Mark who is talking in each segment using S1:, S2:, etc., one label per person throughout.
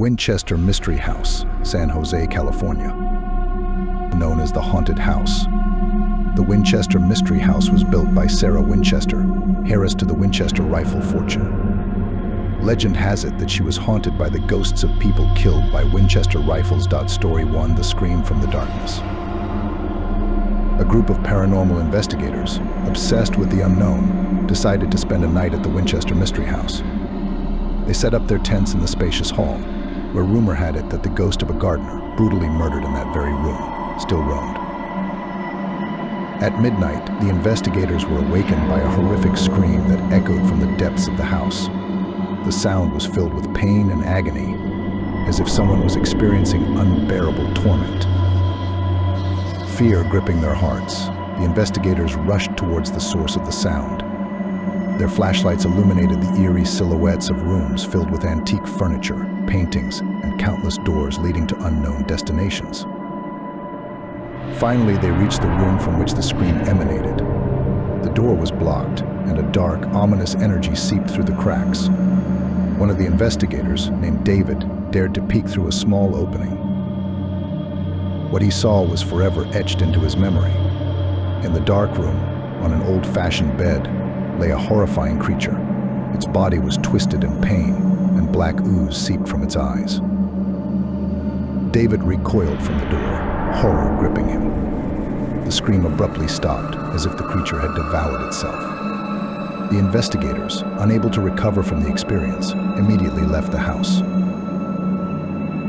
S1: Winchester Mystery House, San Jose, California. Known as the Haunted House. The Winchester Mystery House was built by Sarah Winchester, heiress to the Winchester rifle fortune. Legend has it that she was haunted by the ghosts of people killed by Winchester rifles. Story 1: The Scream from the Darkness. A group of paranormal investigators, obsessed with the unknown, decided to spend a night at the Winchester Mystery House. They set up their tents in the spacious hall, where rumor had it that the ghost of a gardener, brutally murdered in that very room, still roamed. At midnight, the investigators were awakened by a horrific scream that echoed from the depths of the house. The sound was filled with pain and agony, as if someone was experiencing unbearable torment. Fear gripping their hearts, the investigators rushed towards the source of the sound. Their flashlights illuminated the eerie silhouettes of rooms filled with antique furniture, paintings, and countless doors leading to unknown destinations. Finally, they reached the room from which the scream emanated. The door was blocked, and a dark, ominous energy seeped through the cracks. One of the investigators, named David, dared to peek through a small opening. What he saw was forever etched into his memory. In the dark room, on an old-fashioned bed, lay a horrifying creature. Its body was twisted in pain, and black ooze seeped from its eyes. David recoiled from the door, horror gripping him. The scream abruptly stopped, as if the creature had devoured itself. The investigators, unable to recover from the experience, immediately left the house.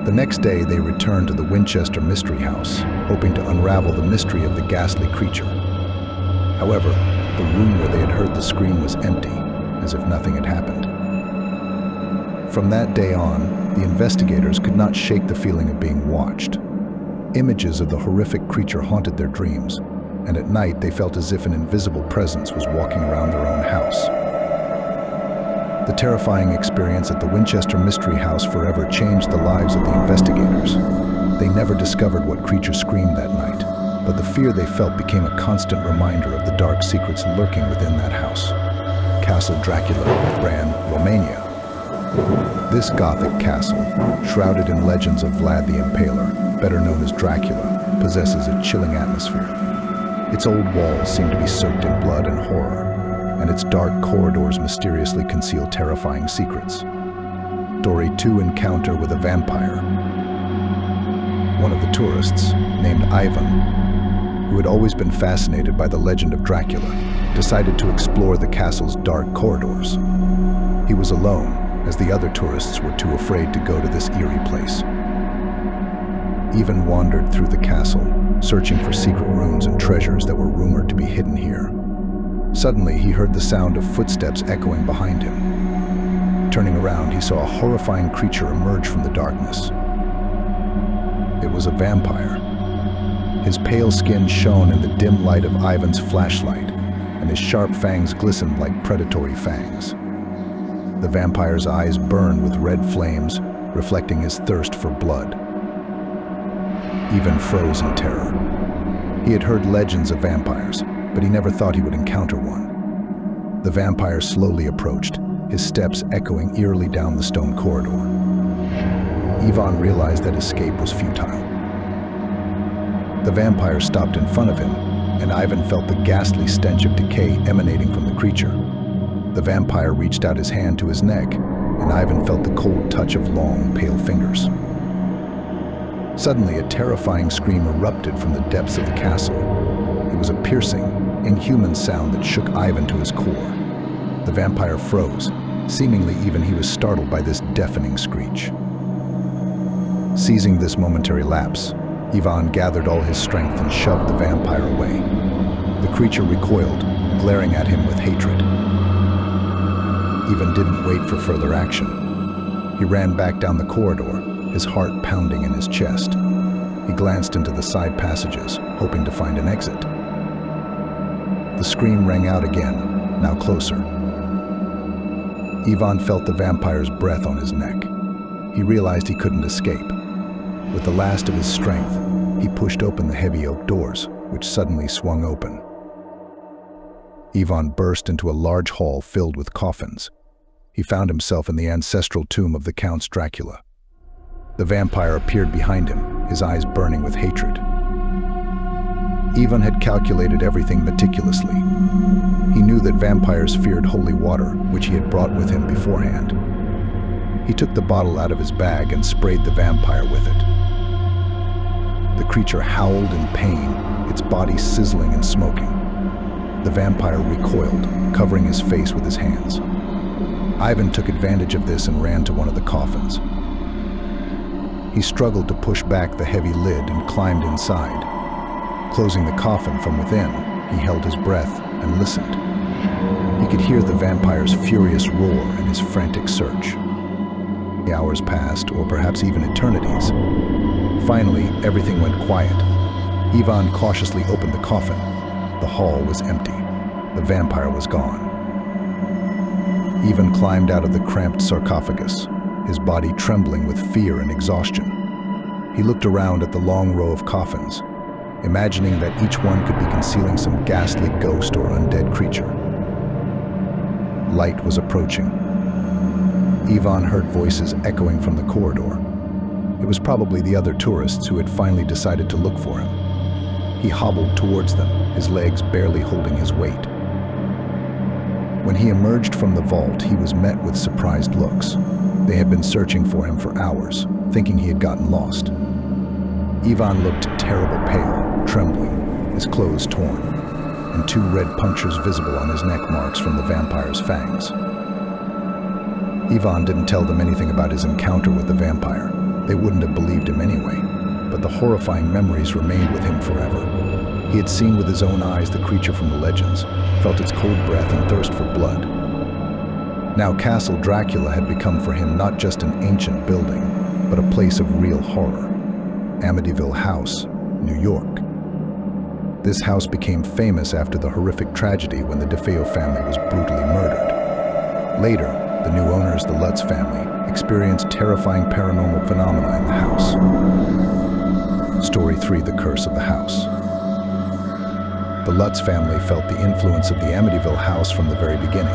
S1: The next day, they returned to the Winchester Mystery House, hoping to unravel the mystery of the ghastly creature. However, the room where they had heard the scream was empty, as if nothing had happened. From that day on, the investigators could not shake the feeling of being watched. Images of the horrific creature haunted their dreams, and at night they felt as if an invisible presence was walking around their own house. The terrifying experience at the Winchester Mystery House forever changed the lives of the investigators. They never discovered what creature screamed that night, but the fear they felt became a constant reminder of the dark secrets lurking within that house. Castle Dracula, Bran, Romania. This Gothic castle, shrouded in legends of Vlad the Impaler, better known as Dracula, possesses a chilling atmosphere. Its old walls seem to be soaked in blood and horror, and its dark corridors mysteriously conceal terrifying secrets. Story 2: Encounter with a Vampire. One of the tourists, named Ivan, who had always been fascinated by the legend of Dracula, decided to explore the castle's dark corridors. He was alone, as the other tourists were too afraid to go to this eerie place. Ivan wandered through the castle, searching for secret rooms and treasures that were rumored to be hidden here. Suddenly, he heard the sound of footsteps echoing behind him. Turning around, he saw a horrifying creature emerge from the darkness. It was a vampire. His pale skin shone in the dim light of Ivan's flashlight, and his sharp fangs glistened like predatory fangs. The vampire's eyes burned with red flames, reflecting his thirst for blood. Ivan froze in terror. He had heard legends of vampires, but he never thought he would encounter one. The vampire slowly approached, his steps echoing eerily down the stone corridor. Ivan realized that escape was futile. The vampire stopped in front of him, and Ivan felt the ghastly stench of decay emanating from the creature. The vampire reached out his hand to his neck, and Ivan felt the cold touch of long, pale fingers. Suddenly, a terrifying scream erupted from the depths of the castle. It was a piercing, inhuman sound that shook Ivan to his core. The vampire froze. Seemingly even he was startled by this deafening screech. Seizing this momentary lapse, Ivan gathered all his strength and shoved the vampire away. The creature recoiled, glaring at him with hatred. Ivan didn't wait for further action. He ran back down the corridor, his heart pounding in his chest. He glanced into the side passages, hoping to find an exit. The scream rang out again, now closer. Ivan felt the vampire's breath on his neck. He realized he couldn't escape. With the last of his strength, he pushed open the heavy oak doors, which suddenly swung open. Ivan burst into a large hall filled with coffins. He found himself in the ancestral tomb of the Count Dracula. The vampire appeared behind him, his eyes burning with hatred. Ivan had calculated everything meticulously. He knew that vampires feared holy water, which he had brought with him beforehand. He took the bottle out of his bag and sprayed the vampire with it. The creature howled in pain, its body sizzling and smoking. The vampire recoiled, covering his face with his hands. Ivan took advantage of this and ran to one of the coffins. He struggled to push back the heavy lid and climbed inside. Closing the coffin from within, he held his breath and listened. He could hear the vampire's furious roar and his frantic search. The hours passed, or perhaps even eternities. Finally, everything went quiet. Ivan cautiously opened the coffin. The hall was empty. The vampire was gone. Ivan climbed out of the cramped sarcophagus, his body trembling with fear and exhaustion. He looked around at the long row of coffins, imagining that each one could be concealing some ghastly ghost or undead creature. Light was approaching. Ivan heard voices echoing from the corridor. It was probably the other tourists who had finally decided to look for him. He hobbled towards them, his legs barely holding his weight. When he emerged from the vault, he was met with surprised looks. They had been searching for him for hours, thinking he had gotten lost. Ivan looked terrible pale, trembling, his clothes torn, and 2 red punctures visible on his neck marks from the vampire's fangs. Ivan didn't tell them anything about his encounter with the vampire. They wouldn't have believed him anyway, but the horrifying memories remained with him forever. He had seen with his own eyes the creature from the legends, felt its cold breath and thirst for blood. Now Castle Dracula had become for him not just an ancient building, but a place of real horror. Amityville House, New York. This house became famous after the horrific tragedy when the DeFeo family was brutally murdered. Later, the new owners, the Lutz family, experienced terrifying paranormal phenomena in the house. Story 3: The Curse of the House. The Lutz family felt the influence of the Amityville house from the very beginning.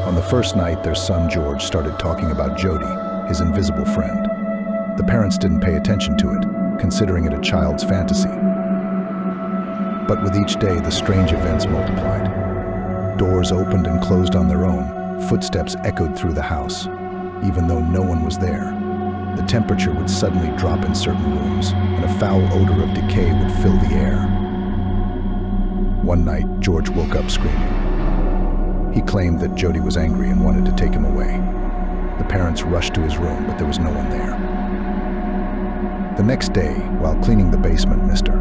S1: On the first night, their son George started talking about Jody, his invisible friend. The parents didn't pay attention to it, considering it a child's fantasy. But with each day, the strange events multiplied. Doors opened and closed on their own. Footsteps echoed through the house, even though no one was there. The temperature would suddenly drop in certain rooms, and a foul odor of decay would fill the air. One night, George woke up screaming. He claimed that Jody was angry and wanted to take him away. The parents rushed to his room, but there was no one there. The next day, while cleaning the basement, Mr.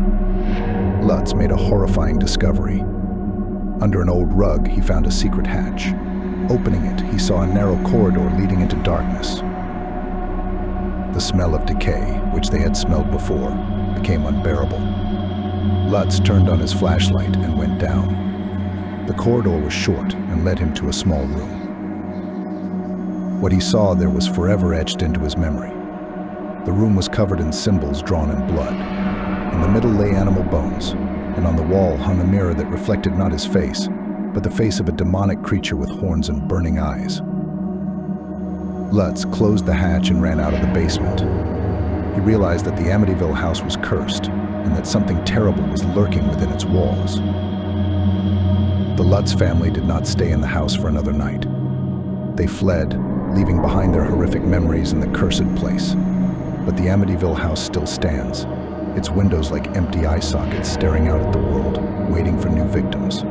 S1: Lutz made a horrifying discovery. Under an old rug, he found a secret hatch. Opening it, he saw a narrow corridor leading into darkness. The smell of decay, which they had smelled before, became unbearable. Lutz turned on his flashlight and went down. The corridor was short and led him to a small room. What he saw there was forever etched into his memory. The room was covered in symbols drawn in blood. In the middle lay animal bones, and on the wall hung a mirror that reflected not his face, but the face of a demonic creature with horns and burning eyes. Lutz closed the hatch and ran out of the basement. He realized that the Amityville house was cursed, and that something terrible was lurking within its walls. The Lutz family did not stay in the house for another night. They fled, leaving behind their horrific memories in the cursed place. But the Amityville house still stands, its windows like empty eye sockets staring out at the world, waiting for new victims.